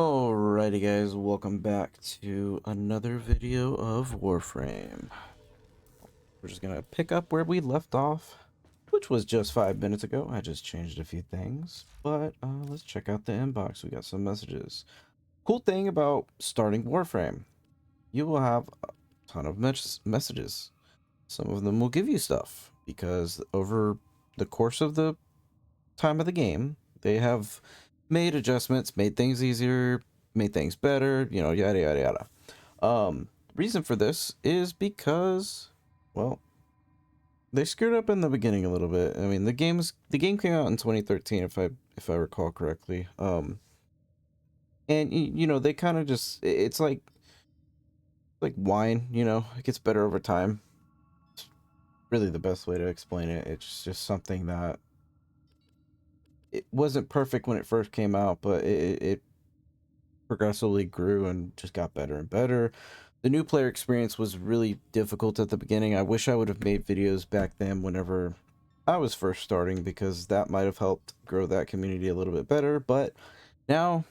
Alrighty guys, welcome back to another video of Warframe. We're just gonna pick up where we left off, which was just 5 minutes ago. I just changed a few things, but let's check out the inbox. We got some messages. Cool thing about starting Warframe, you will have a ton of messages. Some of them will give you stuff, because over the course of the time of the game, they have made adjustments, made things easier, made things better, yada yada yada. Reason for this is because, well, they screwed up in the beginning a little bit. I mean, the game came out in 2013, if I recall correctly. And they kind of just, it's like wine, it gets better over time. It's really the best way to explain it. It's just something that it wasn't perfect when it first came out, but it progressively grew and just got better and better. The new player experience was really difficult at the beginning. I wish I would have made videos back then whenever I was first starting, because that might have helped grow that community a little bit better. But now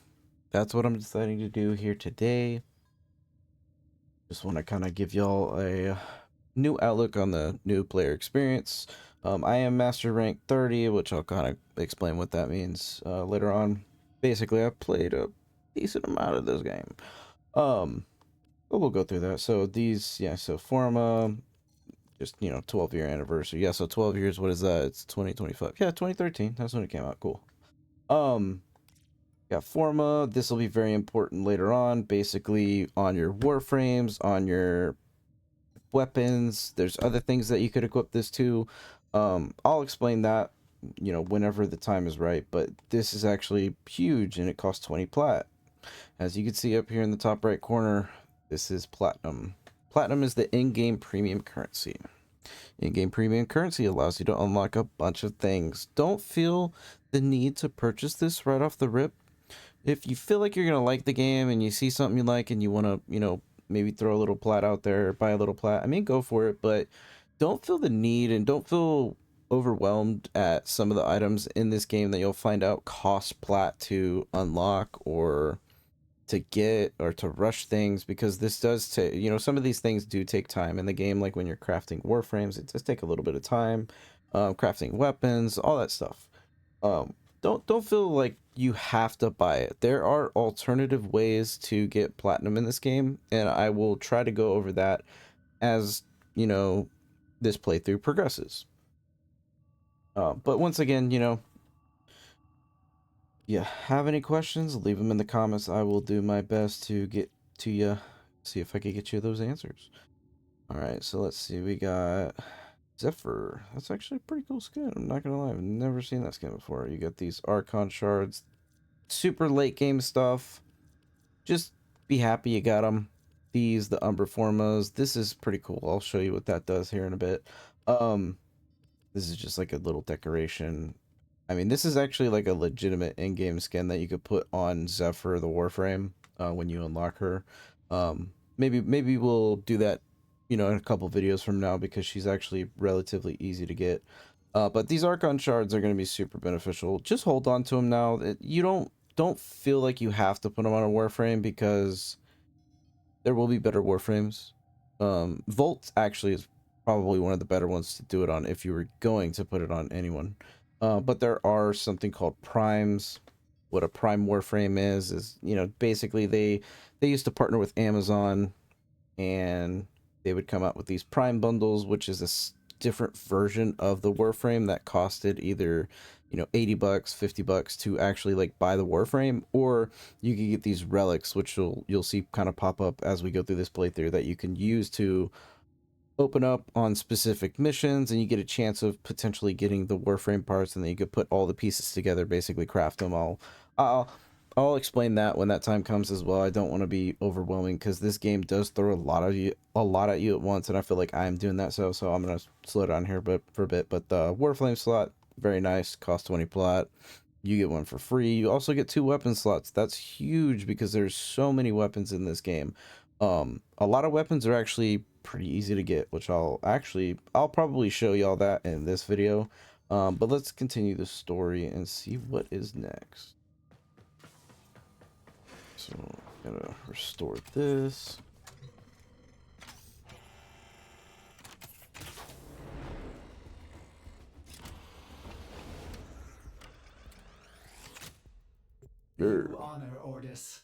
that's what I'm deciding to do here today. Just want to kind of give y'all a new outlook on the new player experience. I am master rank 30, which I'll kind of explain what that means later on. Basically, I played a decent amount of this game. But we'll go through that. So these, yeah, so Forma, just 12-year anniversary. Yeah, so 12 years. What is that? It's 2025. Yeah, 2013. That's when it came out. Cool. Yeah, Forma. This will be very important later on. Basically, on your Warframes, on your weapons. There's other things that you could equip this to. I'll explain that, whenever the time is right. But this is actually huge, and it costs 20 plat. As you can see up here in the top right corner, this is platinum. Platinum is the in-game premium currency. In-game premium currency allows you to unlock a bunch of things. Don't feel the need to purchase this right off the rip. If you feel like you're going to like the game and you see something you like and you want to, maybe throw a little plat out there, buy a little plat, I mean, go for it. But don't feel the need, and don't feel overwhelmed at some of the items in this game that you'll find out cost plat to unlock or to get, or to rush things, because this does take, some of these things do take time in the game. Like when you're crafting warframes, it does take a little bit of time. Crafting weapons, all that stuff. Don't feel like you have to buy it. There are alternative ways to get platinum in this game, and I will try to go over that as this playthrough progresses. But once again, yeah, have any questions, leave them in the comments. I will do my best to get to you, see if I can get you those answers. All right, so let's see. We got Zephyr. That's actually a pretty cool skin. I'm not gonna lie, I've never seen that skin before. You got these Archon shards, super late game stuff. Just be happy you got them. These, the Umbra Formas. This is pretty cool. I'll show you what that does here in a bit. This is just like a little decoration. I mean, this is actually like a legitimate in-game skin that you could put on Zephyr, the Warframe, when you unlock her. Maybe we'll do that, in a couple videos from now, because she's actually relatively easy to get. But these Archon shards are going to be super beneficial. Just hold on to them now. You don't feel like you have to put them on a Warframe, because there will be better Warframes. Volt actually is probably one of the better ones to do it on if you were going to put it on anyone. But there are something called primes. What a prime Warframe is basically they used to partner with Amazon, and they would come out with these prime bundles, which is a different version of the Warframe that costed either 80 bucks, 50 bucks to actually like buy the Warframe, or you can get these relics, which you'll see kind of pop up as we go through this playthrough, that you can use to open up on specific missions, and you get a chance of potentially getting the Warframe parts, and then you could put all the pieces together, basically craft them. I'll explain that when that time comes as well. I don't want to be overwhelming, because this game does throw a lot at you at once, and I feel like I'm doing that, so I'm gonna slow down here for a bit. But the Warframe slot, very nice, cost 20 plat. You get one for free. You also get 2 weapon slots. That's huge, because there's so many weapons in this game. A lot of weapons are actually pretty easy to get, which I'll probably show y'all that in this video. But let's continue the story and see what is next. So gotta restore this. You honor Ordis.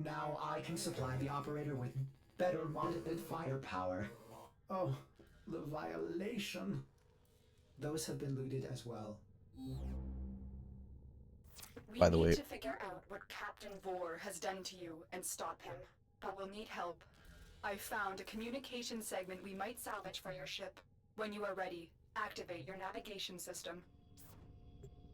Now I can supply the operator with better modded firepower. Oh, the violation. Those have been looted as well. We By the need way, to figure out what Captain Vor has done to you and stop him. But we'll need help. I found a communication segment we might salvage for your ship. When you are ready, activate your navigation system.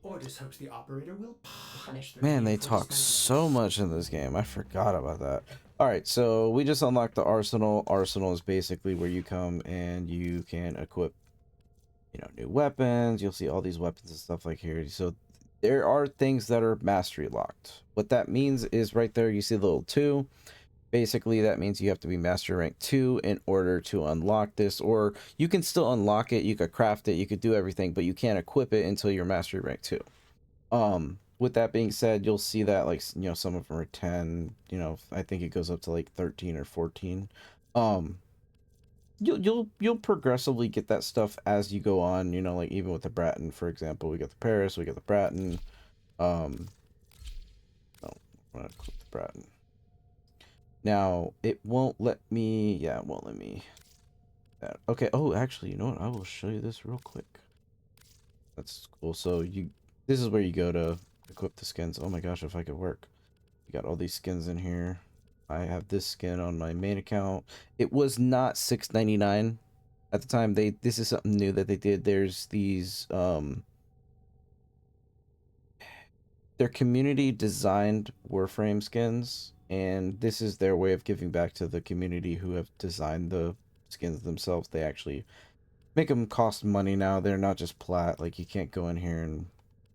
Ordis hopes the operator will punish their man, they evil talk so disposals. much in this game. I forgot about that. All right, so we just unlocked the arsenal. Arsenal is basically where you come and you can equip, you know, new weapons. You'll see all these weapons and stuff like here. So there are things that are mastery locked. What that means is right there, you see the little 2. Basically, that means you have to be master rank 2 in order to unlock this, or you can still unlock it, you could craft it, you could do everything, but you can't equip it until you're mastery rank 2. With that being said, you'll see that, like, you know, some of them are 10, you know, I think it goes up to like 13 or 14. You'll progressively get that stuff as you go on, you know, like even with the Bratton, for example, we got the Paris, we got the Bratton. No, I'm gonna click the Bratton. Now, it won't let me, yeah, it won't let me. That. Okay, oh, actually, you know what? I will show you this real quick. That's cool. So this is where you go to equip the skins. Oh my gosh, if I could work. You got all these skins in here. I have this skin on my main account. It was not $6.99 at the time. This is something new that they did. There's these they're community designed Warframe skins, and this is their way of giving back to the community who have designed the skins themselves. They actually make them cost money now. They're not just plat. Like, you can't go in here and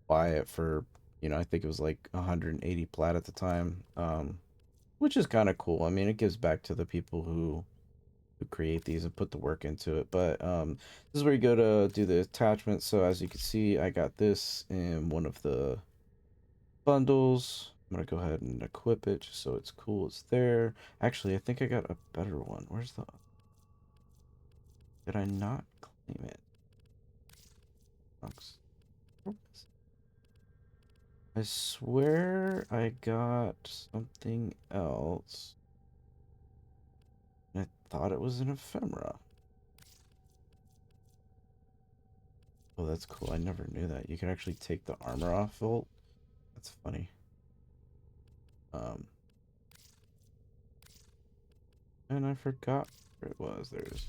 buy it for, you know, I think it was like 180 plat at the time, which is kind of cool. I mean, it gives back to the people who create these and put the work into it. But this is where you go to do the attachments. So as you can see, I got this in one of the bundles. I'm gonna go ahead and equip it just so it's cool. It's there. Actually, I think I got a better one. Where's the? Did I not claim it? Box. I swear I got something else. I thought it was an ephemera. Oh, that's cool. I never knew that. You can actually take the armor off Volt. That's funny. And I forgot where it was. There's.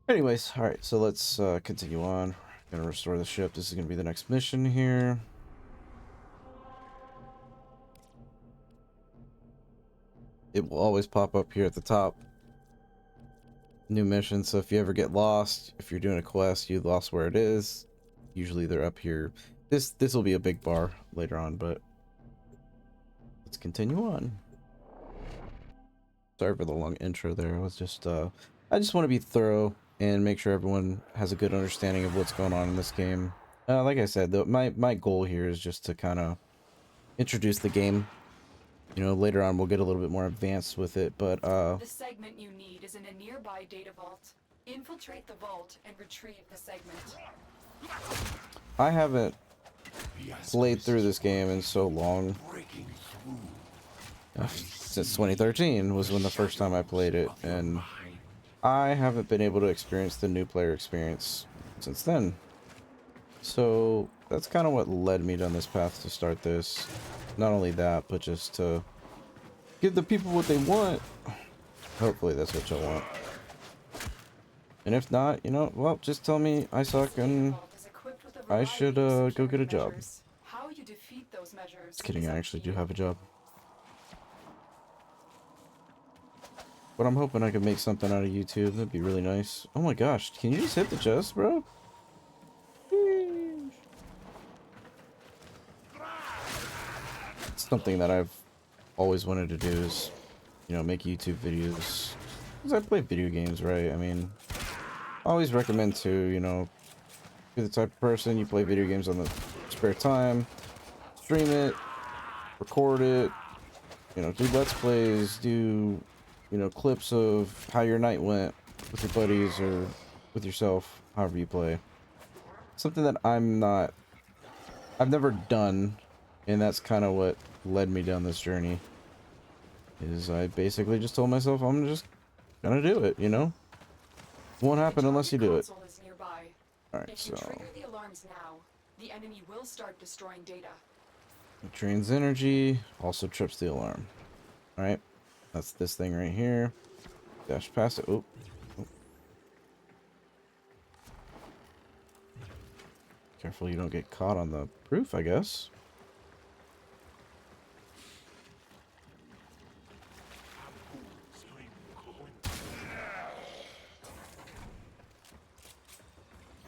Anyways, all right. So let's continue on. Gonna restore the ship. This is gonna be the next mission here. It will always pop up here at the top. New mission. So if you ever get lost, if you're doing a quest, you lost where it is. Usually they're up here. This will be a big bar later on, but let's continue on. Sorry for the long intro there. I was just I just want to be thorough and make sure everyone has a good understanding of what's going on in this game. Like I said, my goal here is just to kind of introduce the game. You know, later on we'll get a little bit more advanced with it, but The segment you need is in a nearby data vault. Infiltrate the vault and retrieve the segment. I haven't played through this game in so long. Since 2013 was when the first time I played it, and I haven't been able to experience the new player experience since then. So that's kind of what led me down this path to start this. Not only that, but just to give the people what they want. Hopefully that's what you'll want. And if not, you know, well, just tell me I suck and I should go get a job. How you defeat those measures? Just kidding, I actually do have a job. But I'm hoping I can make something out of YouTube. That'd be really nice. Oh my gosh, can you just hit the chest, bro? It's something that I've always wanted to do is, you know, make YouTube videos. Because I play video games, right? I mean, I always recommend to, you know, be the type of person you play video games on the spare time, stream it, record it, you know, do let's plays, do, you know, clips of how your night went with your buddies or with yourself, however you play. Something that I've never done, and that's kind of what led me down this journey. Is I basically just told myself I'm just gonna do it, you know? Won't happen unless you do it. Is nearby. Alright, If you so trigger the alarms now, the enemy will start destroying data. it drains energy, also trips the alarm. Alright, that's this thing right here. Dash past it. Oh. Careful you don't get caught on the roof, I guess.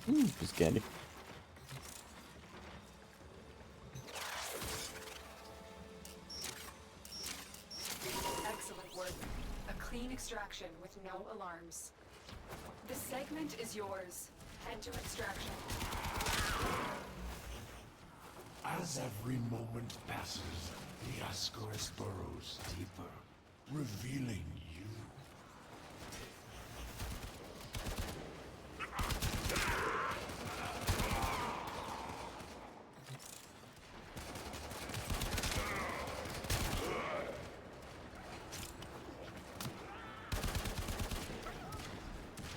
Piece of candy. Excellent work. A clean extraction with no alarms. The segment is yours. Head to extraction. As every moment passes, the Ascaris burrows deeper, revealing you.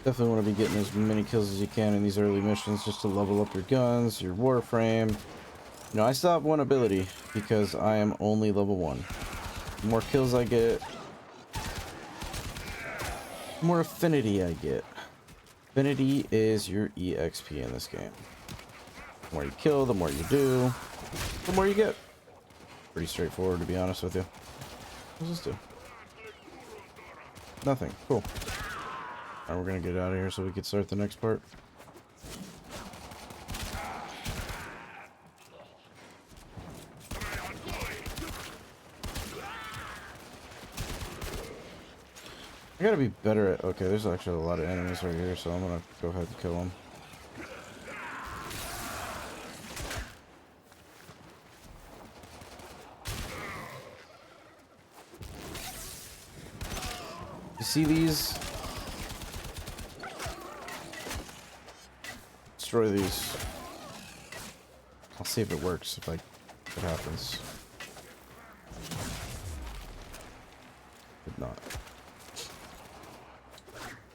Definitely want to be getting as many kills as you can in these early missions just to level up your guns, your Warframe. You know, I still have one ability because I am only level 1. The more kills I get, the more affinity I get. Affinity is your EXP in this game. The more you kill, the more you do, the more you get. Pretty straightforward, to be honest with you. What does this do? Nothing. Cool. Alright, we're gonna get out of here so we can start the next part. I gotta be better at... Okay, there's actually a lot of enemies right here, so I'm gonna go ahead and kill them. You see these? Destroy these. I'll see if it works, if it happens. If not.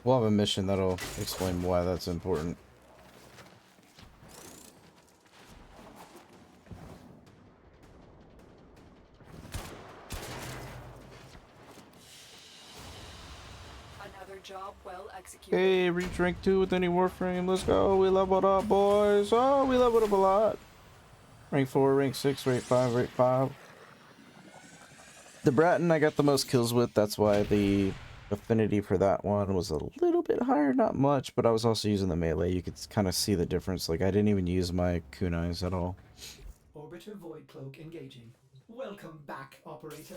We'll have a mission that'll explain why that's important. Another job well executed. Hey, reach rank 2 with any Warframe. Let's go. We leveled up, boys. Oh, we leveled up a lot. Rank 4, rank 6, rank 5, rank 5. The Bratton I got the most kills with. That's why the affinity for that one was a little bit higher. Not much, but I was also using the melee. You could kind of see the difference. Like, I didn't even use my kunais at all. Orbiter void cloak engaging. Welcome back, operator.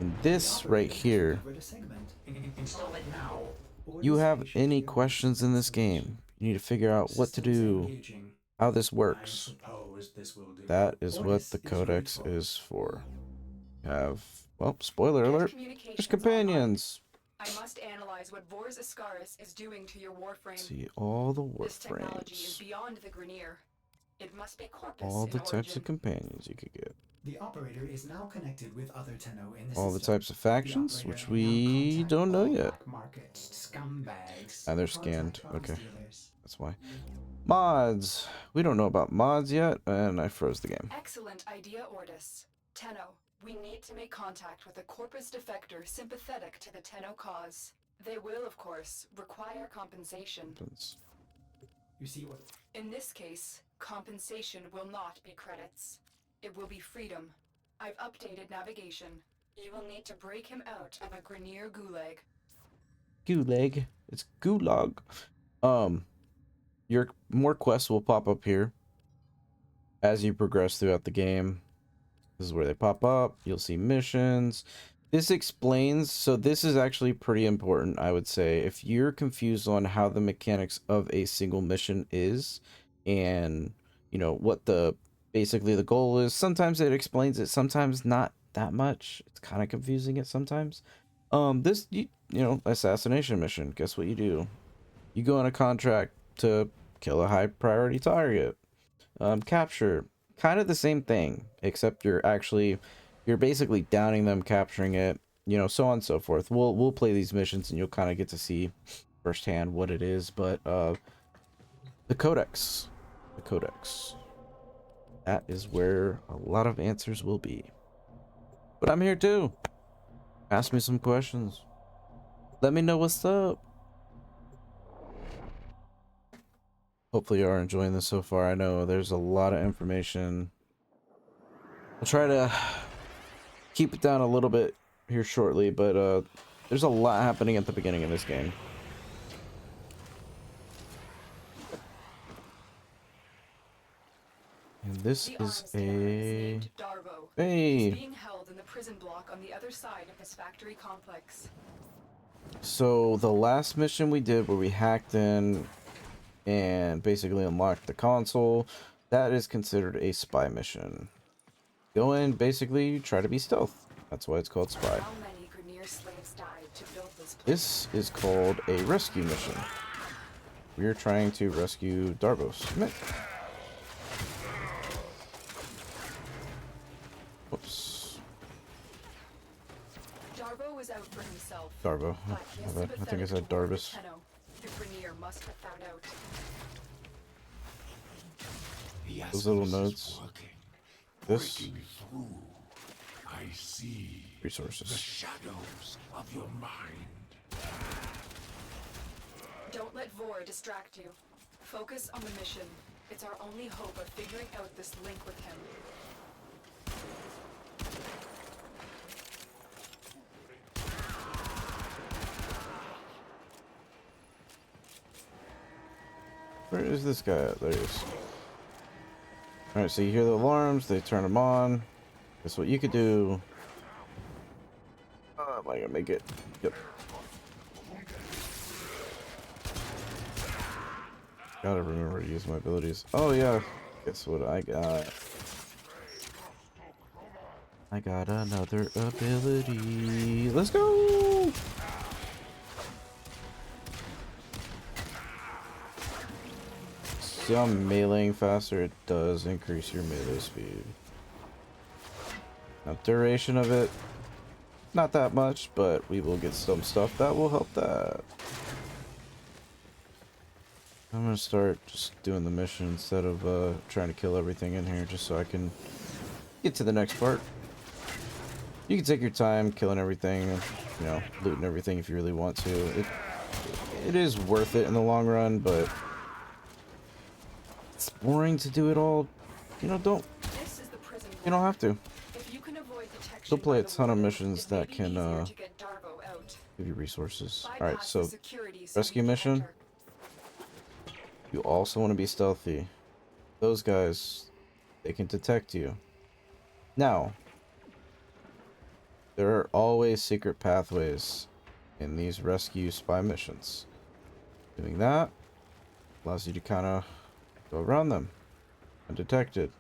And this right here, Install it now. you have any questions in this game, you need to figure out what to do, how this works. That is what the codex is for. Have, well, spoiler alert, there's companions. I must analyze what Vors Ascaris is doing to your Warframe. See all the This technology is Warframes. beyond the Grenier. It must be corpus All in the types origin. of companions you could get. The operator is now connected with other Tenno in the All the system. types of factions, The which operator we may now don't know contact yet. all black market scumbags. Ah, they're Contact scanned. arms Okay. dealers. That's why. Mods. We don't know about mods yet, and I froze the game. Excellent idea, Ordis. Tenno, we need to make contact with a corpus defector sympathetic to the Tenno cause. They will, of course, require compensation. You see what? In this case, compensation will not be credits. It will be freedom. I've updated navigation. You will need to break him out of a Grenier gulag. Gulag. It's gulag. Your more quests will pop up here as you progress throughout the game. This is where they pop up. You'll see missions. This explains, so this is actually pretty important, I would say. If you're confused on how the mechanics of a single mission is and, you know, what the basically the goal is, sometimes it explains it, sometimes not that much. It's kind of confusing it sometimes. This you know, assassination mission. Guess what you do? You go on a contract to kill a high priority target. Capture, kind of the same thing, except you're basically downing them, capturing it, you know, so on and so forth. We'll play these missions and you'll kind of get to see firsthand what it is. But the codex, the codex, that is where a lot of answers will be. But I'm here too. Ask me some questions. Let me know what's up. Hopefully you are enjoying this so far. I know there's a lot of information. I'll try to keep it down a little bit here shortly, but there's a lot happening at the beginning of this game. And this The is arms dealer named Darvo. Hey. He's being held in the prison block on the other side of this factory complex. So the last mission we did where we hacked in and basically unlocked the console, that is considered a spy mission. Go in, basically try to be stealth. That's why it's called spy. How many Grineer slaves died to build this place? This is called a rescue mission. We are trying to rescue Darvos. Whoops. Darvo was out for himself. Darvo. But he is I think I said sympathetic toward Darvis. Tenno. The Grineer must have found out. Those little nodes. This. Breaking through. I see the Resources. shadows of your mind. Don't let Vor distract you. Focus on the mission. It's our only hope of figuring out this link with him. Where is this guy at? There he is. Alright, so you hear the alarms, they turn them on. Guess what you could do? Oh, am I gonna make it? Yep. Gotta remember to use my abilities. Oh yeah. Guess what I got? I got another ability. Let's go! See how I'm meleeing faster? It does increase your melee speed. Now, duration of it, not that much, but we will get some stuff that will help that. I'm gonna start just doing the mission instead of trying to kill everything in here, just so I can get to the next part. You can take your time killing everything, you know, looting everything if you really want to. It is worth it in the long run, but it's boring to do it all. You know, This is the prison you don't have to. If you can avoid detection Still play a by the ton of warden, missions it may that be can easier to get Darvo out. give you resources. Bypass Alright, the so security so rescue we can mission. enter. You also want to be stealthy. Those guys, they can detect you. Now, there are always secret pathways in these rescue spy missions. Doing that allows you to kind of go around them undetected.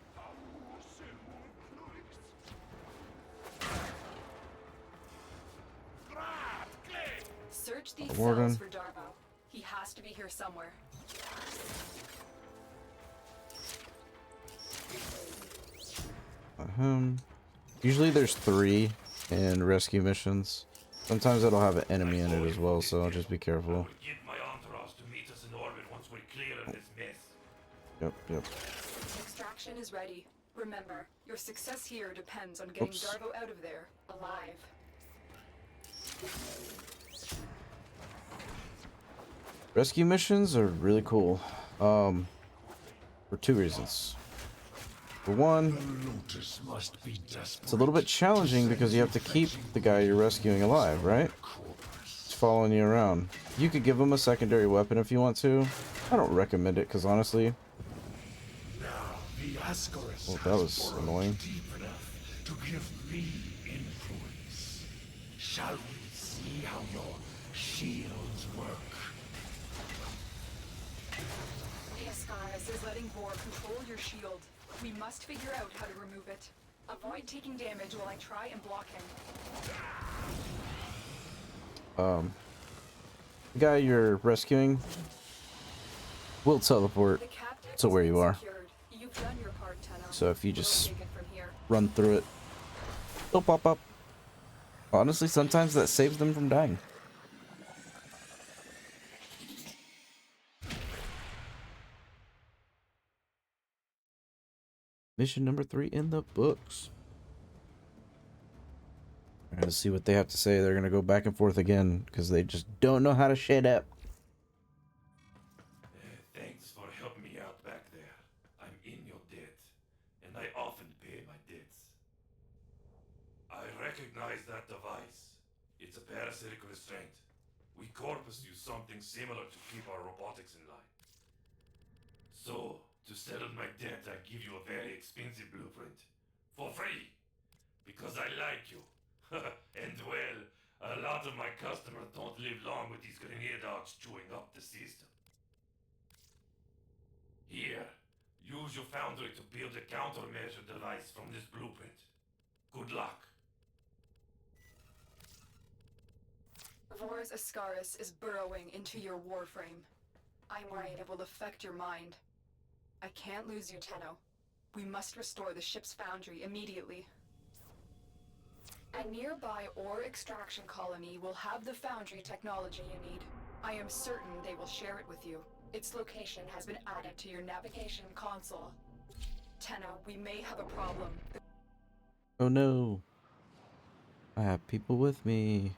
Search these Warden. cells for Darvo. He has to be here somewhere. Usually there's 3 in rescue missions. Sometimes it'll have an enemy in it as well, so just be careful. Get my entourage to meet us in orbit once we're clear of this mess. Yep. Extraction is ready. Remember, your success here depends on getting Oops. Darvo out of there, alive. Rescue missions are really cool. For 2 reasons. For one, Lotus must be desperate. it's a little bit challenging because you have to keep the guy you're rescuing alive, right? He's following you around. You could give him a secondary weapon if you want to. I don't recommend it because honestly, The Ascaris well, that was annoying. deep enough to give me influence. Shall we see how your shields work? Ascaris is letting Vor control your shield. We must figure out how to remove it. Avoid taking damage while I try and block him. The guy you're rescuing will teleport The captive to has where been you are. secured. You've done your part, Tenno. So if you We'll just take it from here. run through it, they'll pop up. Honestly, sometimes that saves them from dying. Mission number 3 in the books. Let's see what they have to say. They're gonna go back and forth again because they just don't know how to shut up. Thanks for helping me out back there. I'm in your debt, and I often pay my debts. I recognize that device. It's a parasitic restraint. We Corpus use something similar to keep our robotics in line. So, to settle my debt, I give you a very expensive blueprint. For free. Because I like you. And well, a lot of my customers don't live long with these grenade dogs chewing up the system. Here, use your foundry to build a countermeasure device from this blueprint. Good luck. Vor's Ascaris is burrowing into your Warframe. I'm worried it will affect your mind. I can't lose you, Tenno. We must restore the ship's foundry immediately. A nearby ore extraction colony will have the foundry technology you need. I am certain they will share it with you. Its location has been added to your navigation console. Tenno, we may have a problem. Oh no. I have people with me.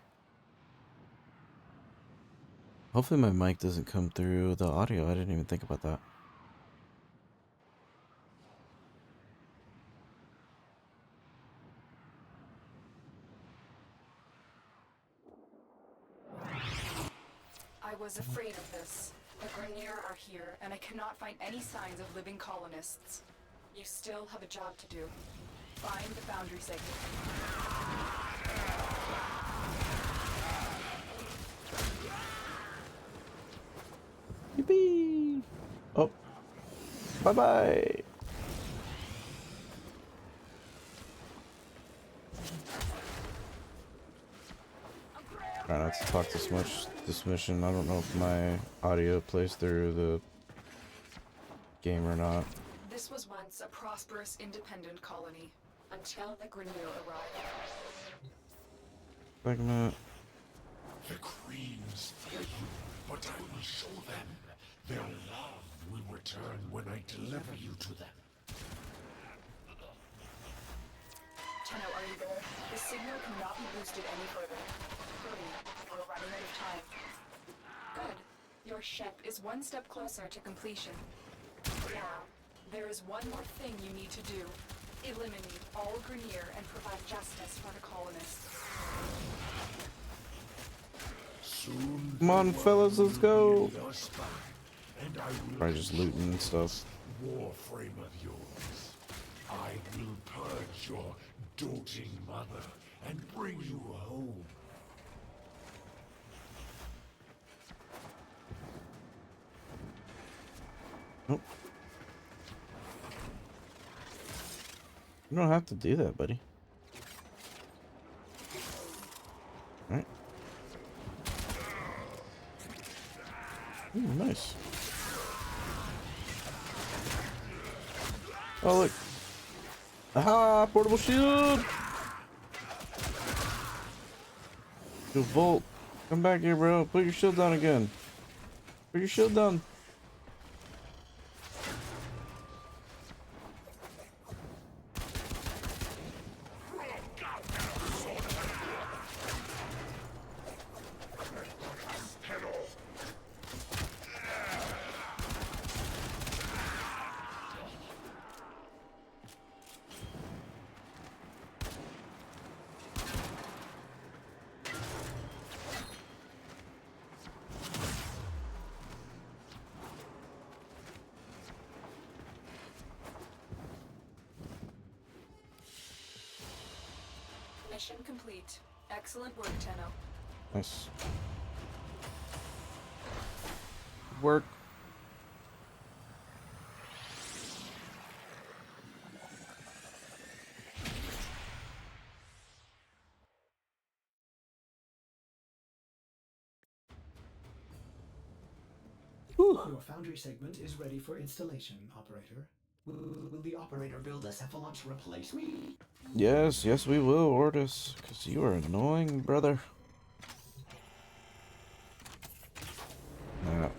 Hopefully my mic doesn't come through the audio. I didn't even think about that. I was afraid of this. The Grenier are here, and I cannot find any signs of living colonists. You still have a job to do. Find the foundry segment. Yippee! Oh. Bye-bye! Try not to talk this much this mission. I don't know if my audio plays through the game or not. This was once a prosperous, independent colony, until the Grenier arrived. Segment. The Creams fear you, but I will show them. Their love will return when I deliver you to them. Tenno, are you there? The signal cannot be boosted any further. Hurry, we're running out of time. Good. Your ship is one step closer to completion. Now, there is one more thing you need to do. Eliminate all Grenier and provide justice for the colonists. Soon Come on, fellas, let's go. your spine, and I will Probably just looting and stuff. Warframe of yours. I will purge your doting mother and bring you home. Nope. You don't have to do that, buddy. Alright. Ooh, nice. Oh, look. Aha! Portable shield! Yo, Volt. Come back here, bro. Put your shield down again. Put your shield down. Mission complete. Excellent work, Tenno. Nice. Work. Your foundry segment is ready for installation, operator. Will the operator build a cephalon to replace me? Yes, yes, we will, Ortis, because you are annoying, brother.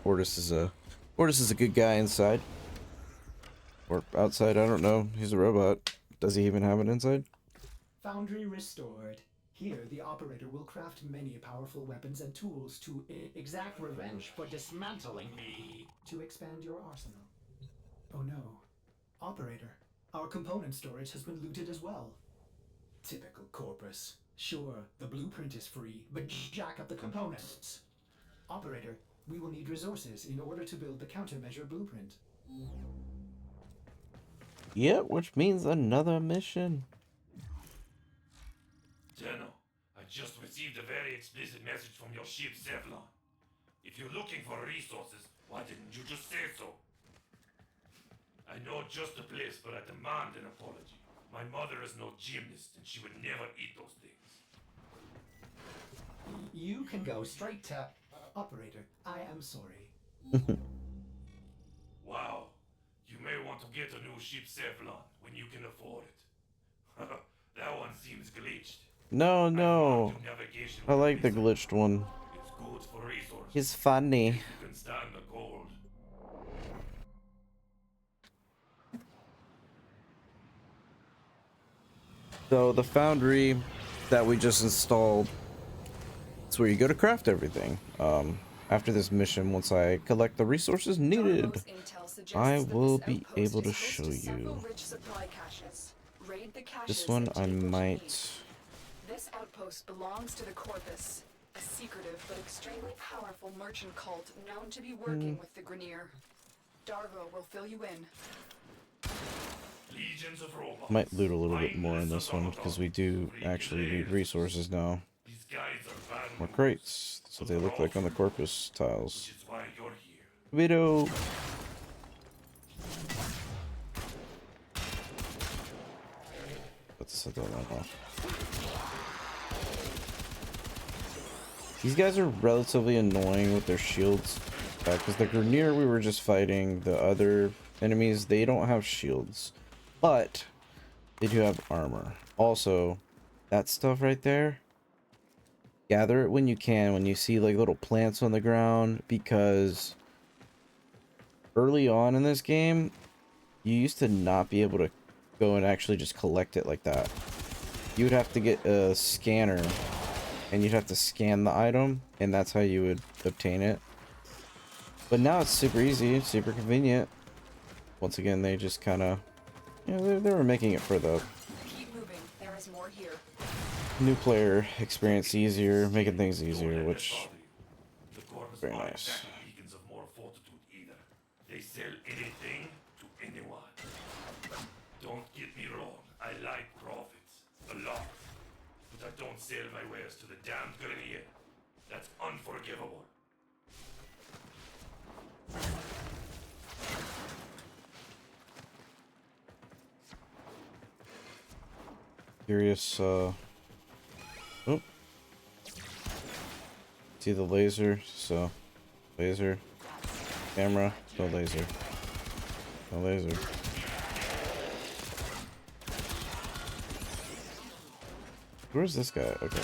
Ortis is a good guy inside. Or outside, I don't know. He's a robot. Does he even have an inside? Foundry restored. Here, the operator will craft many powerful weapons and tools to exact revenge for dismantling me. To expand your arsenal. Oh no. Operator, our component storage has been looted as well. Typical Corpus. Sure, the blueprint is free, but jack up the components. Operator, we will need resources in order to build the countermeasure blueprint. Yeah, which means another mission. Tenno, I just received a very explicit message from your ship, Zevlon. If you're looking for resources, why didn't you just say so? I know just the place, but I demand an apology. My mother is no gymnast, and she would never eat those things. You can go straight to... Operator, I am sorry. Wow, you may want to get a new ship, Zevlon, when you can afford it. That one seems glitched. No, I've no. marked your navigation I with a like the wizard. glitched one. It's good for resources. He's funny. You can stand the cold. So the foundry that we just installed, it's where you go to craft everything. After this mission, once I collect the resources needed, Darbo's intel suggests I that will this be outpost able to is host show several you. rich supply caches. Raid the caches This one and I take what you might... need. This outpost belongs to the Corpus, a secretive but extremely powerful merchant cult known to be working with the Grineer. Darvo will fill you in. Legions of robots. Might loot a little bit more in Mindless this one, because we do actually need resources now. These guys are bad More news, crates. That's what they look like on the Corpus tiles. which is why you're here. Video. Let's set that one off. These guys are relatively annoying with their shields. Because the Grineer we were just fighting, the other enemies, they don't have shields. But they do have armor. Also, that stuff right there, gather it when you can, when you see like little plants on the ground, because early on in this game, you used to not be able to go and actually just collect it like that. You would have to get a scanner, and you'd have to scan the item, and that's how you would obtain it. But now it's super easy, super convenient. Once again, they just kind of, you know, they were making it for the Keep moving. There is more here. new player experience easier, making things easier, which The Corvus very aren't nice. exactly beacons of moral fortitude either. They sell anything to anyone. Don't get me wrong, I like profits. A lot. But I don't sell my wares to the damned Grineer. That's unforgivable. Curious, oh. See the laser, so laser, camera, no laser, no laser. Where's this guy? Okay,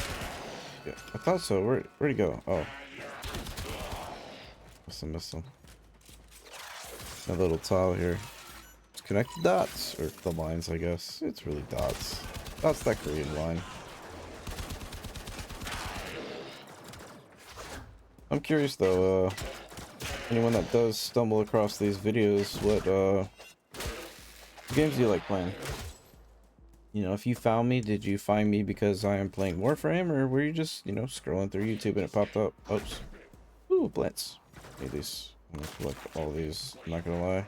yeah, I thought so. Where'd he go? Oh, missed him. A little tile here. Let's connect the dots, or the lines, I guess. It's really dots. That's that Korean line. I'm curious though, anyone that does stumble across these videos, what games do you like playing? You know, if you found me, did you find me because I am playing Warframe, or were you just, you know, scrolling through YouTube and it popped up? Oops. Ooh, plants. Need these. I'm gonna collect all these, I'm not gonna lie.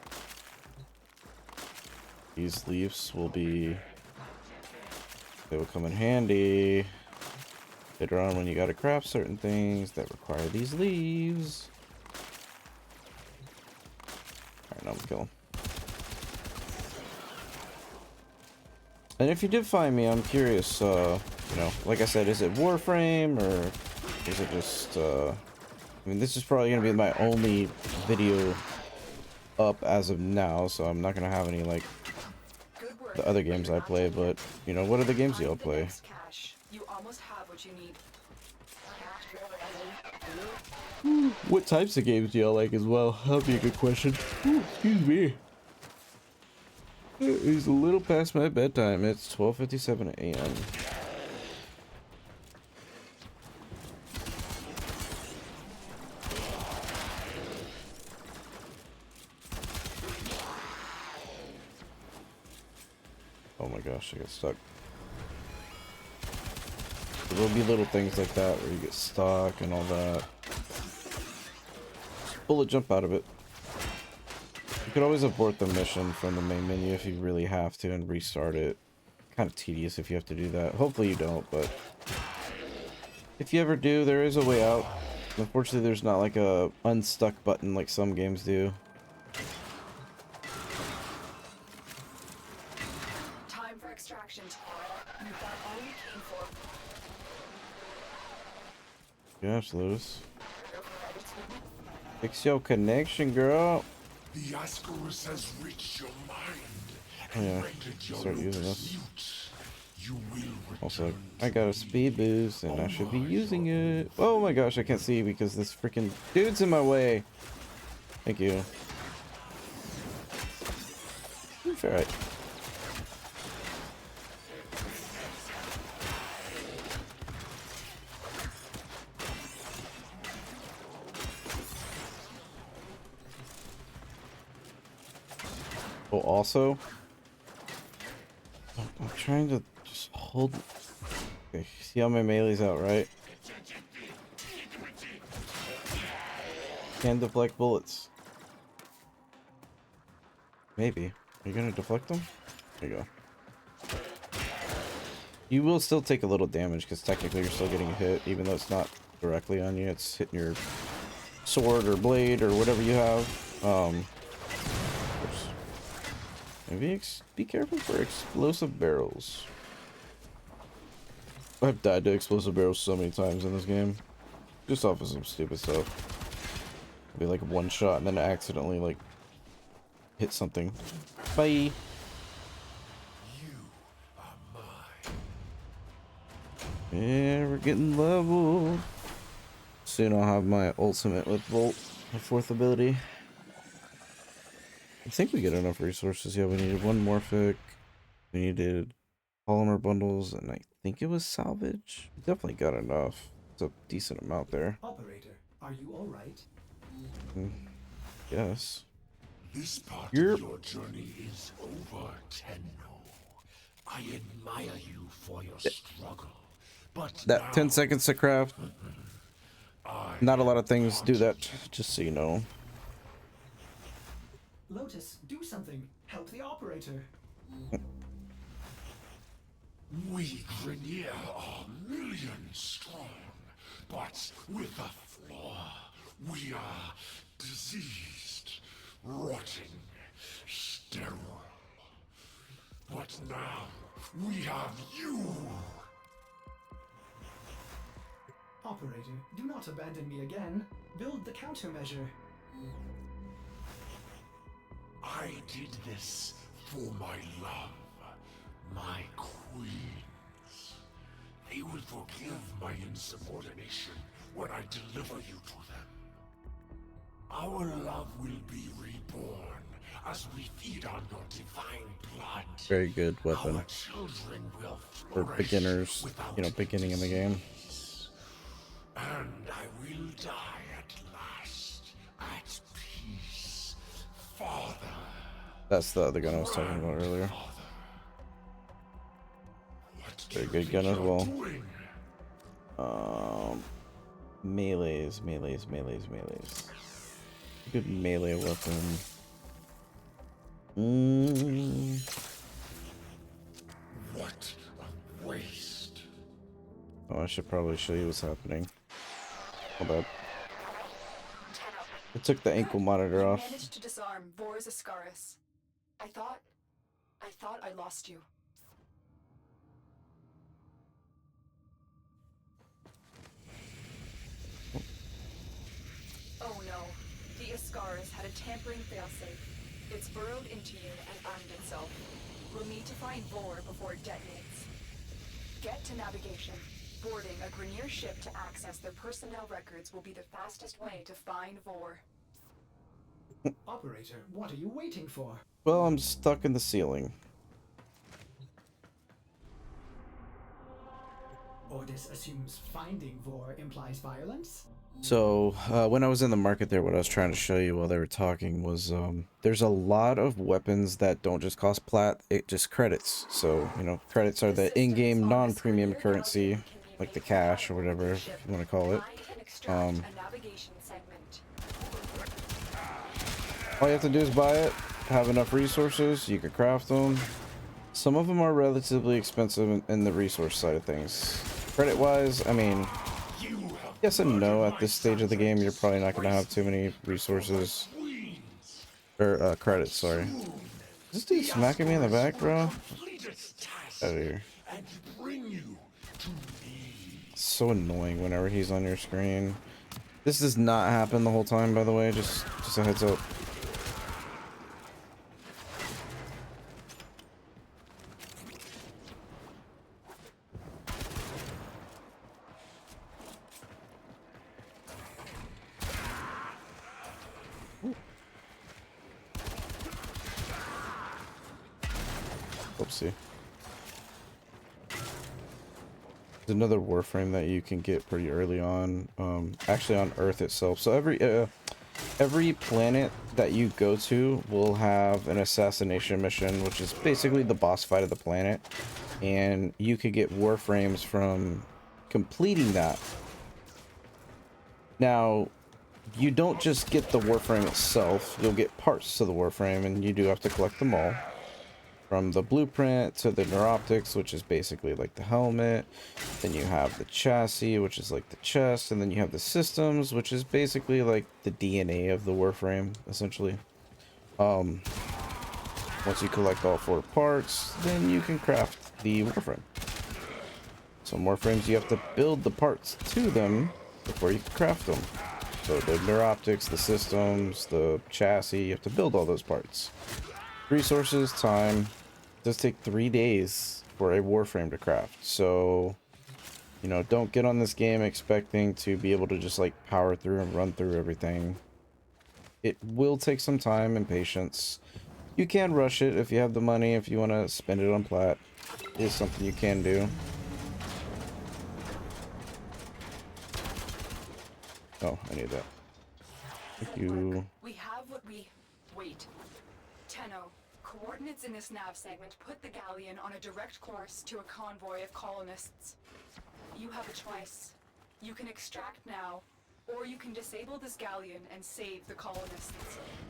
These leaves will be... they will come in handy later on when you gotta craft certain things that require these leaves. Alright, now I'm gonna kill him. And if you did find me, I'm curious, you know, like I said, is it Warframe, or is it just, I mean, this is probably gonna be my only video up as of now, so I'm not gonna have any like Good work. the other games I play, but you know, what are the games y'all Find the play? next cache. You almost have what you need. What types of games do y'all like as well? That'd be a good question. Ooh, excuse me. It's a little past my bedtime. It's 12:57 a.m. Oh my gosh, I got stuck. There will be little things like that where you get stuck and all that. Just bullet jump out of it. You could always abort the mission from the main menu if you really have to and restart it. Kind of tedious if you have to do that. Hopefully you don't, but if you ever do, there is a way out. Unfortunately, there's not like a unstuck button like some games do. Time for extraction. You got all we came for. Gosh, Lotus. Fix your connection, girl. The Ascaris has reached your mind Oh, and yeah. rendered your Start using lotus this. mute. You will Also, return I got a speed boost and I should be using it. Oh my gosh, I can't see because this freaking dude's in my way. Thank you. It's alright. Oh, also, I'm trying to just hold. Okay, see how my melee's out, right? Can deflect bullets. Maybe. Are you gonna deflect them? There you go. You will still take a little damage because technically you're still getting hit, even though it's not directly on you. It's hitting your sword or blade or whatever you have. Oops. Maybe be careful for explosive barrels. I've died to explosive barrels so many times in this game, just off of some stupid stuff. Be like one shot and then accidentally like hit something. Bye. You are mine. Yeah, we're getting level. Soon I'll have my ultimate with Volt, my fourth ability. I think we get enough resources. Yeah, we needed one Morphic. We needed polymer bundles, and I think it was salvage. We definitely got enough. It's a decent amount there. Operator, are you all right? Yes. This part Yep. of your journey is over, Tenno. I admire you for your struggle, but That now 10 seconds to craft. I Not a lot of things do that, just so you know. Lotus, do something. Help the operator. We Grineer are millions strong, but with a flaw. We are diseased, rotting, sterile. But now we have you. Operator, do not abandon me again. Build the countermeasure. I did this for my love, my queens. They will forgive my insubordination when I deliver you to them. Our love will be reborn as we feed on your divine blood. Very good weapon. Our children will For flourish beginners, without you know, beginning in the game. disease. And I will die at last, at peace. Father. That's the other gun I was talking about earlier. What Very do good you gun think as you're well. doing? Melees. Good melee weapon. What a waste. Oh, I should probably show you what's happening. Hold up. I took the ankle monitor You off. managed to disarm Vor's Ascaris. I thought I lost you. Ascaris had a tampering failsafe. It's burrowed into you and armed itself. We'll need to find Vor before it detonates. Get to navigation. Boarding a Grineer ship to access their personnel records will be the fastest way to find Vor. Operator, what are you waiting for? Well, I'm stuck in the ceiling. Ordis assumes finding Vor implies violence? So, when I was in the market there, what I was trying to show you while they were talking was, there's a lot of weapons that don't just cost plat, it just credits. So, you know, credits are the in-game non-premium currency, like the cash or whatever, if you want to call it. All you have to do is buy it, have enough resources, you can craft them. Some of them are relatively expensive in the resource side of things. Credit-wise, I mean, yes and no. At this stage of the game, you're probably not going to have too many resources. Or, credits, sorry. Is this dude smacking me in the back, bro? Out of here. It's so annoying whenever he's on your screen. This does not happen the whole time, by the way. Just a heads up. Oopsie. There's another Warframe that you can get pretty early on, actually on Earth itself. So every planet that you go to will have an assassination mission, which is basically the boss fight of the planet, and you could get Warframes from completing that. Now, you don't just get the Warframe itself, you'll get parts to the Warframe, and you do have to collect them all. From the blueprint to the neuroptics, which is basically like the helmet. Then you have the chassis, which is like the chest. And then you have the systems, which is basically like the DNA of the Warframe, essentially. Once you collect all 4 parts, then you can craft the Warframe. Some Warframes, you have to build the parts to them before you can craft them. So the neuroptics, the systems, the chassis, you have to build all those parts. Resources, time. It does take 3 days for a Warframe to craft. So, you know, don't get on this game expecting to be able to just like power through and run through everything. It will take some time and patience. You can rush it if you have the money, if you want to spend it on plat. It is something you can do. Oh, I need that. Thank you. We have what we... Wait. Tenno, coordinates in this nav segment put the galleon on a direct course to a convoy of colonists. You have a choice. You can extract now, or you can disable this galleon and save the colonists.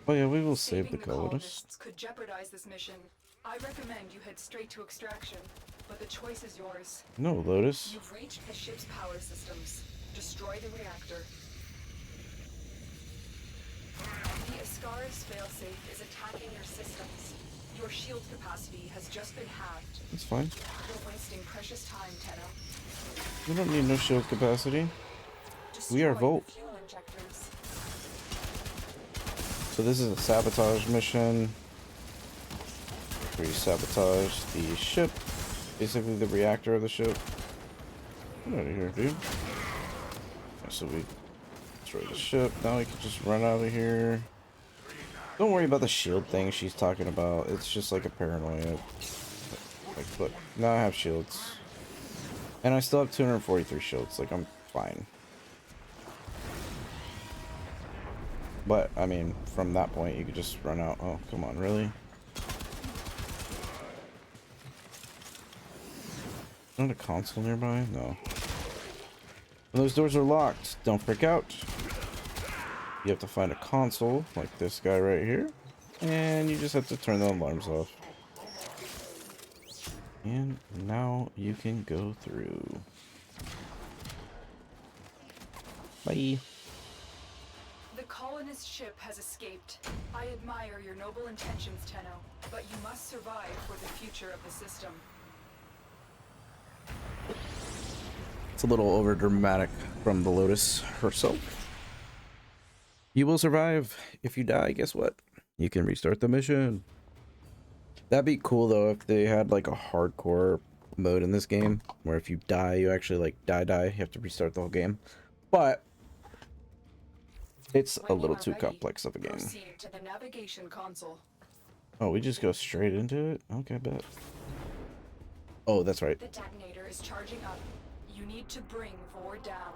Oh yeah, we will save Saving the colonists. could jeopardize this mission. I recommend you head straight to extraction, but the choice is yours. No, Lotus. You've reached the ship's power systems. Destroy the reactor. The Ascaris failsafe is attacking your systems. Your shield capacity has just been halved. That's fine. You're wasting precious time, Tenno. We don't need no shield capacity. We are Destroy Volt. the fuel injectors. So this is a sabotage mission. Where you sabotage the ship. Basically the reactor of the ship. Get out of here, dude. Okay, so we destroy the ship. Now we can just run out of here. Don't worry about the shield thing she's talking about. It's just like a paranoia. Like, look, now I have shields. And I still have 243 shields. Like, I'm fine. But, I mean, from that point, you could just run out. Oh, come on, really? Not a console nearby? No. When those doors are locked, don't freak out. You have to find a console, like this guy right here. And you just have to turn the alarms off. And now you can go through. Bye. The colonist ship has escaped. I admire your noble intentions, Tenno, but you must survive for the future of the system. It's a little over dramatic from the Lotus herself. You will survive. If you die, guess what? You can restart the mission. That'd be cool though if they had like a hardcore mode in this game where if you die, you actually like die. You have to restart the whole game. But it's a When you little are too ready, complex of a game. proceed to the navigation console. Oh, we just go straight into it? Okay, bet. Oh, that's right. The detonator is charging up. You need to bring Vor down.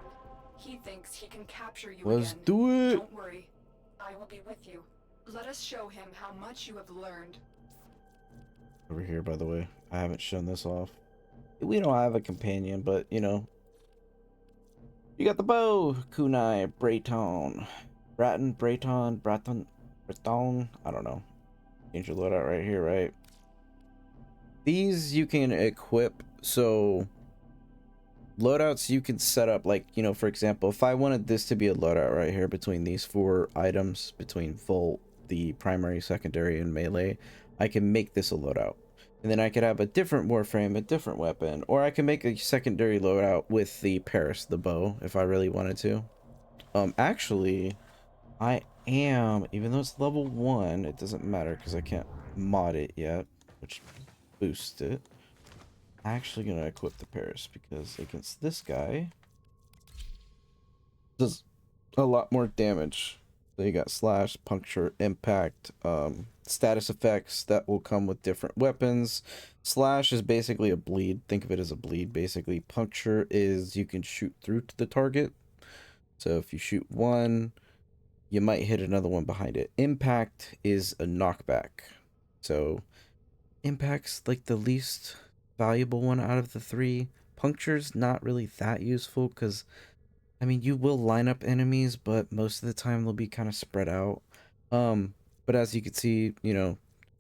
He thinks he can capture you Let's again. do it. Don't worry. I will be with you. Let us show him how much you have learned. Over here, by the way. I haven't shown this off. We don't have a companion, but, you know. You got the bow. Kunai, Breton. Braton. I don't know. Change your loadout right here, right? These you can equip, so loadouts you can set up, like, you know, for example, if I wanted this to be a loadout right here between these 4 items, between Volt, the primary, secondary, and melee, I can make this a loadout. And then I could have a different Warframe, a different weapon, or I can make a secondary loadout with the Paris, the bow, if I really wanted to. Actually, I am, even though it's level 1, it doesn't matter because I can't mod it yet, which boosts it. Actually gonna equip the Paris because against this guy does a lot more damage. So you got slash, puncture, impact, status effects that will come with different weapons. Slash is basically a bleed. Think of it as a bleed, basically. Puncture is you can shoot through to the target. So if you shoot one, you might hit another one behind it. Impact is a knockback. So impact's like the least valuable one out of the 3. Puncture's not really that useful because, I mean, you will line up enemies, but most of the time they'll be kind of spread out. But as you can see, you know,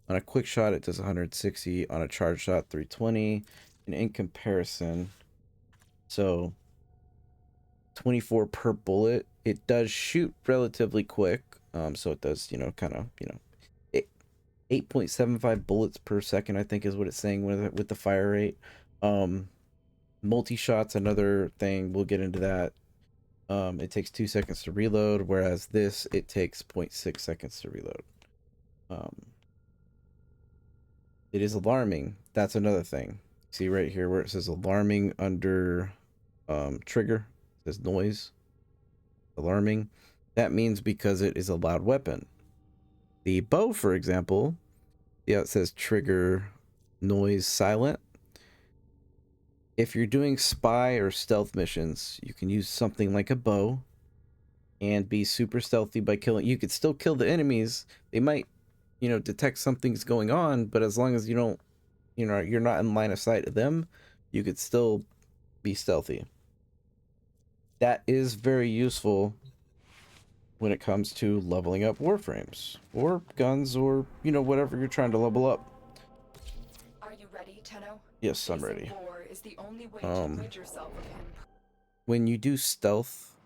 on a quick shot it does 160, on a charge shot 320, and in comparison, so 24 per bullet. It does shoot relatively quick, so it does, you know, kind of, you know, 8.75 bullets per second, I think is what it's saying with the fire rate. Multi-shot's another thing. We'll get into that. It takes 2 seconds to reload, whereas this, it takes 0.6 seconds to reload. It is alarming. That's another thing. See right here where it says alarming under trigger, it says noise. Alarming. That means because it is a loud weapon. The bow, for example, yeah, it says trigger noise silent. If you're doing spy or stealth missions, you can use something like a bow and be super stealthy by killing. You could still kill the enemies. They might, you know, detect something's going on, but as long as you don't, you know, you're not in line of sight of them, you could still be stealthy. That is very useful when it comes to leveling up Warframes or guns or, you know, whatever you're trying to level up. Are you ready, Tenno? Yes, I'm ready. Vor is the only way to rid yourself of him. When you do stealth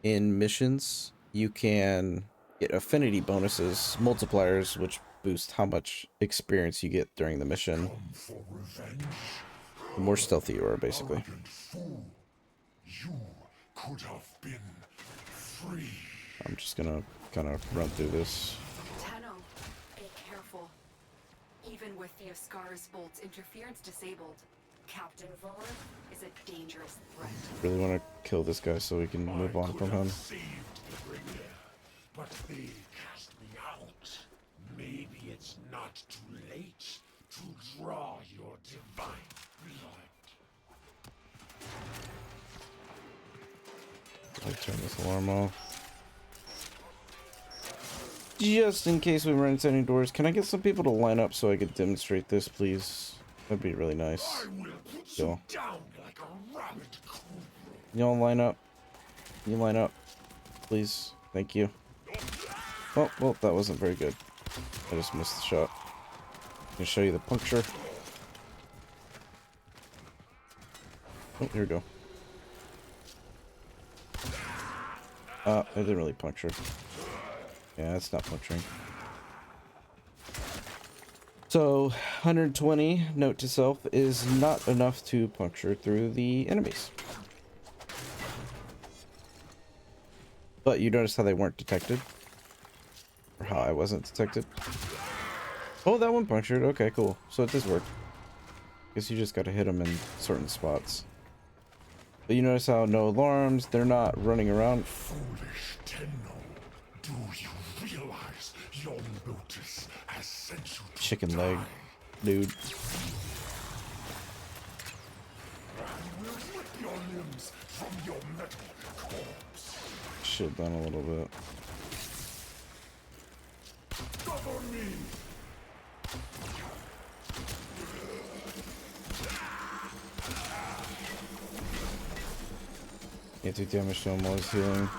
in missions, you can get affinity bonuses, multipliers, which boost how much experience you get during the mission. For revenge? The more stealthy you are, basically. Arrogant fool. You could have been free. I'm just gonna kind of run through this. Tenno, be careful. Even with the Ascaris bolt's interference disabled, Captain Vor is a dangerous threat. Really want to kill this guy so we can move on from him. Saved the Bringer, but they cast me out. Maybe it's not too late to draw your divine blood. I'll turn this alarm off. Just in case we run into any doors, can I get some people to line up so I could demonstrate this, please? That'd be really nice. I will put Yo. you down like a rabbit cobra. Y'all line up. You line up, please. Thank you. Oh, well, that wasn't very good. I just missed the shot. I'm gonna show you the puncture. Oh, here we go. It didn't really puncture. Yeah, it's not puncturing. So, 120, note to self, is not enough to puncture through the enemies. But you notice how they weren't detected? Or how I wasn't detected? Oh, that one punctured. Okay, cool. So it does work. Guess you just gotta hit them in certain spots. But you notice how no alarms, they're not running around. Foolish Tenno, do you realize your notice has sent you to Chicken die? leg, dude. I will rip your limbs from your metal corpse. Shit down a little bit. Cover me! Can't do damage to him while he's healing.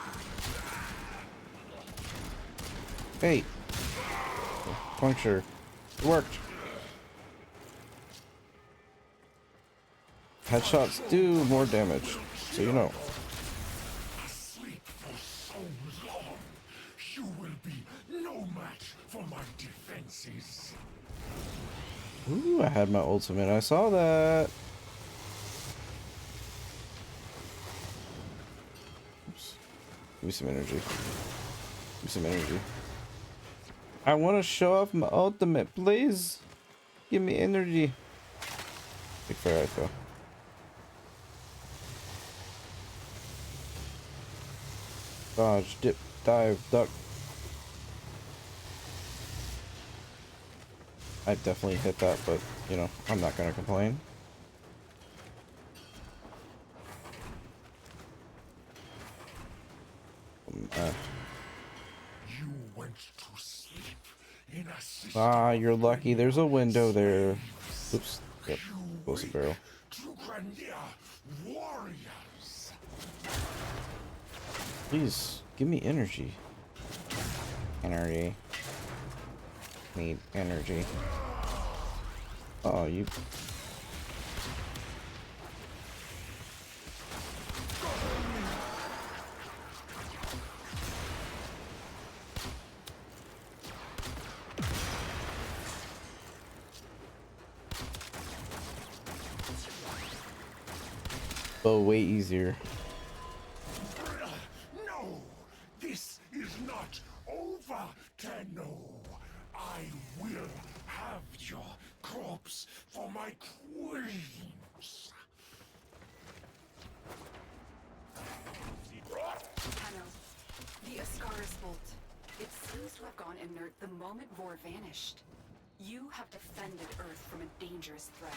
Hey! Puncture. It worked. Headshots do more damage, so you know. Asleep for so long, you will be no match for my defenses. Ooh, I had my ultimate. I saw that. Oops. Give me some energy. Give me some energy. I want to show off my ultimate, please. Give me energy. Big fire echo. Dodge, dip, dive, duck. I definitely hit that, but, you know, I'm not gonna complain. You went to sleep in a system Ah, you're of lucky. There's a window there. Oops. Yep. You Close the wake barrel. to Grania warriors. Please, give me energy. Energy. Need energy. Oh, you... Oh, way easier. No, this is not over, Tenno. I will have your corpse for my queens. Tenno, the Ascaris bolt. It seems to have gone inert the moment Vor vanished. You have defended Earth from a dangerous threat.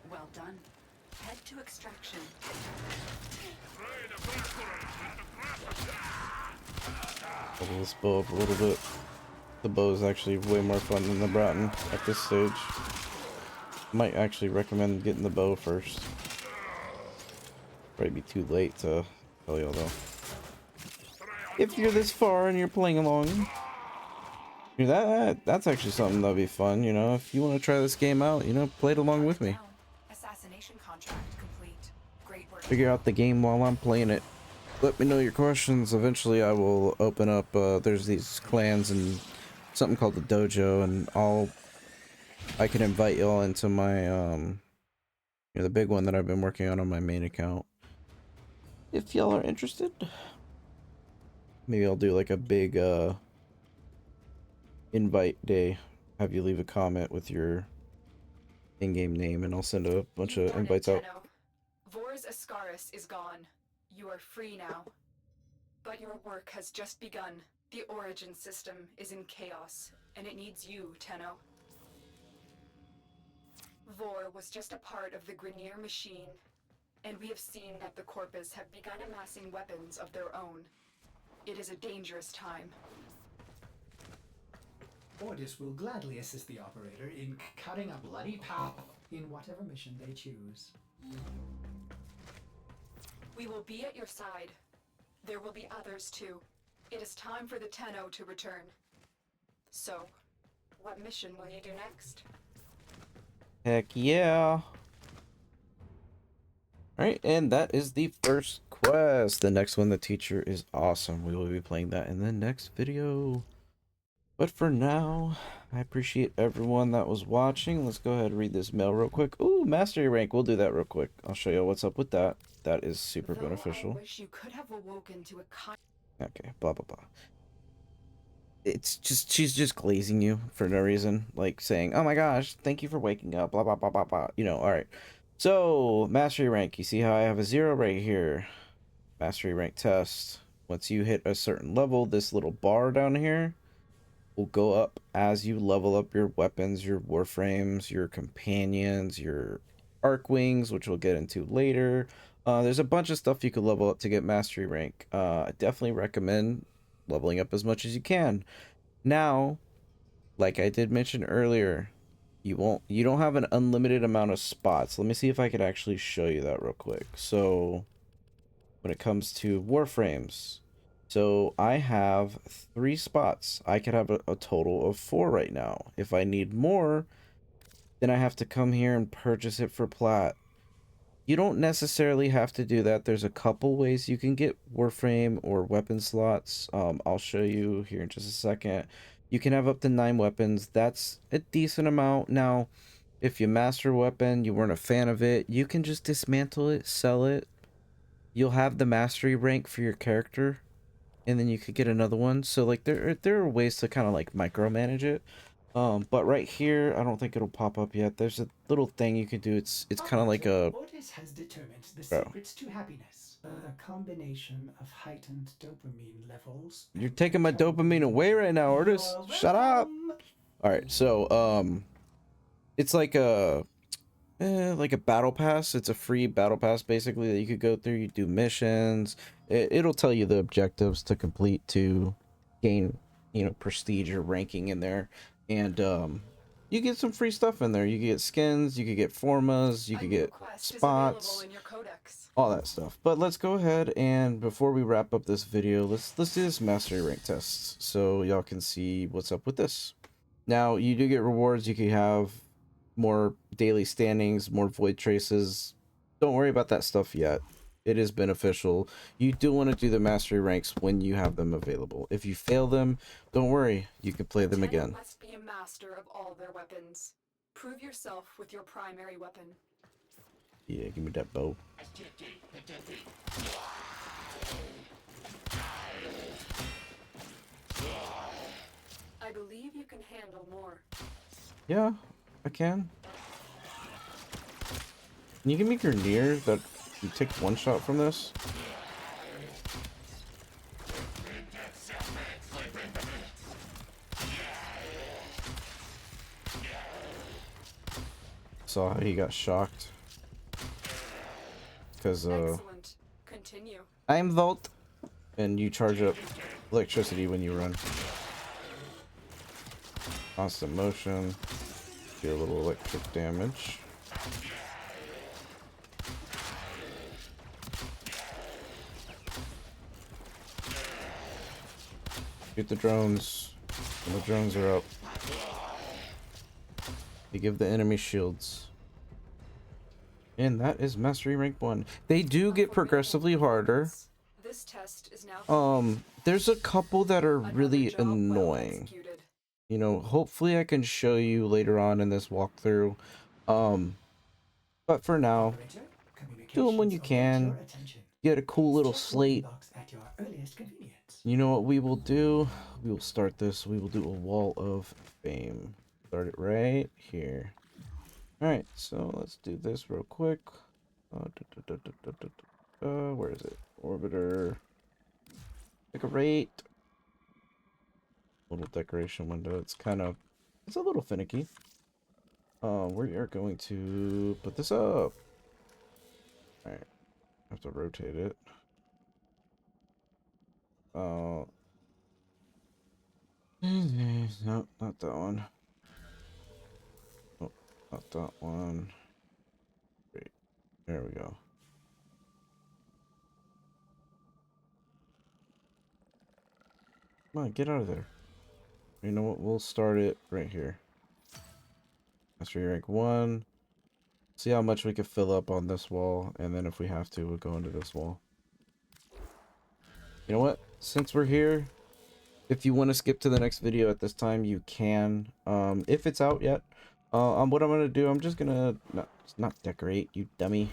Well done. Head to extraction. Level this bow up a little bit. The bow is actually way more fun than the Bratton at this stage. Might actually recommend getting the bow first. Probably be too late to tell y'all though. If you're this far and you're playing along, you know, that's actually something that'll be fun. You know, if you want to try this game out, you know, play it along with me. Assassination contract complete. Great work. Figure out the game while I'm playing it. Let me know your questions. Eventually I will open up, there's these clans and something called the dojo, and I can invite y'all into my, you know, the big one that I've been working on my main account. If y'all are interested, maybe I'll do like a big, invite day. Have you leave a comment with your in-game name, and I'll send a bunch of invites out. Vor's Ascaris is gone. You are free now. But your work has just begun. The origin system is in chaos, and it needs you, Tenno. Vor was just a part of the Grenier machine, and we have seen that the Corpus have begun amassing weapons of their own. It is a dangerous time. Ordis will gladly assist the operator in cutting a bloody path in whatever mission they choose. We will be at your side. There will be others too. It is time for the Tenno to return. So, what mission will you do next? Heck yeah. Alright, and that is the first quest. The next one, the teacher, is awesome. We will be playing that in the next video. But for now, I appreciate everyone that was watching. Let's go ahead and read this mail real quick. Ooh, mastery rank. We'll do that real quick. I'll show you what's up with that. That is super beneficial. I wish you could have awoken to a kind Okay, blah blah blah. It's just she's just glazing you for no reason, like saying, "Oh my gosh, thank you for waking up." Blah blah blah blah blah. You know. All right. So mastery rank. You see how I have a 0 right here. Mastery rank test. Once you hit a certain level, this little bar down here will go up as you level up your weapons, your warframes, your companions, your arc wings, which we'll get into later. There's a bunch of stuff you could level up to get mastery rank. I definitely recommend leveling up as much as you can. Now, like I did mention earlier, you don't have an unlimited amount of spots. Let me see if I could actually show you that real quick. So when it comes to warframes, so I have 3 spots. I could have a total of 4 right now. If I need more, then I have to come here and purchase it for plat. You don't necessarily have to do that. There's a couple ways you can get warframe or weapon slots. I'll show you here in just a second. You can have up to 9 weapons. That's a decent amount. Now, if you master a weapon, you weren't a fan of it, you can just dismantle it, sell it. You'll have the mastery rank for your character, and then you could get another one. So like there are ways to kind of like micromanage it. But right here, I don't think it'll pop up yet. There's a little thing you can do. It's kind of like a Otis has determined the bro. secrets to happiness. A combination of heightened dopamine levels. You're taking my dopamine away right now, Ortis. You're Shut up. welcome. All right, so it's like a battle pass. It's a free battle pass basically that you could go through. You do missions. It'll tell you the objectives to complete to gain, you know, prestige or ranking in there. And you get some free stuff in there. You get skins, you could get formas, you could get spots, In your codex. all that stuff. But let's go ahead and before we wrap up this video, let's do this mastery rank test so y'all can see what's up with this. Now, you do get rewards. You can have more daily standings, more void traces. Don't worry about that stuff yet. It is beneficial. You do want to do the mastery ranks when you have them available. If you fail them, don't worry. You can play them Lieutenant again. must be a master of all their weapons. Prove yourself with your primary weapon. Yeah, give me that bow. I believe you can handle more. Yeah, I can. Can you give me Grenadier that you take one shot from this? Saw how he got shocked. Because Excellent. Continue. I'm Volt. And you charge up electricity when you run. Constant motion. Do a little electric damage. Get the drones. When the drones are up. You give the enemy shields. And that is Mastery Rank 1. They do get progressively harder. This test is now There's a couple that are another really job well annoying. executed. You know, hopefully I can show you later on in this walkthrough. But for now, Operator, do them when you communications await can. your attention. Get a cool little Check slate. box at your earliest convenience. You know what we will do? We will start this. We will do a wall of fame. Start it right here. Alright, so let's do this real quick. Where is it? Orbiter. Decorate. Little decoration window. It's a little finicky. We are going to put this up. Alright. I have to rotate it. No, not that one. Oh, not that one. Wait, there we go. Come on, get out of there. You know what? We'll start it right here. Mastery rank 1. See how much we can fill up on this wall, and then if we have to, we'll go into this wall. You know what? Since we're here, if you want to skip to the next video at this time, you can. If it's out yet. What I'm gonna do, I'm just gonna not decorate, you dummy.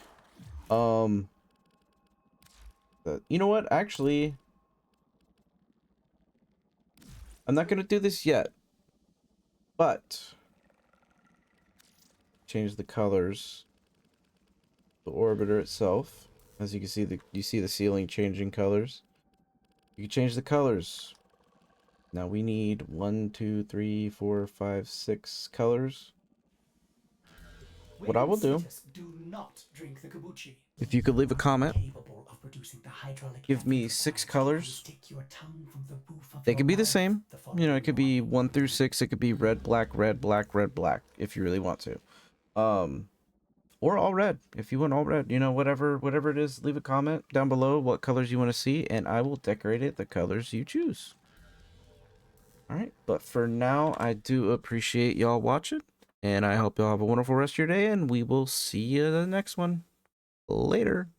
You know what? Actually, I'm not going to do this yet, but change the colors, the orbiter itself. As you can see, you see the ceiling changing colors. You can change the colors. Now we need 1, 2, 3, 4, 5, 6 colors. What I will do, Do not drink the kombucha. if you could leave a comment, Capable of producing the hydraulic give me effect 6 of colors. stick your tongue from the roof of They your could be the mouth same. the You know, it following could be morning. 1 through 6. It could be red, black, red, black, red, black, if you really want to. Or all red, if you want all red. You know, whatever it is, leave a comment down below what colors you want to see, and I will decorate it the colors you choose. Alright, but for now, I do appreciate y'all watching, and I hope y'all have a wonderful rest of your day, and we will see you in the next one. Later.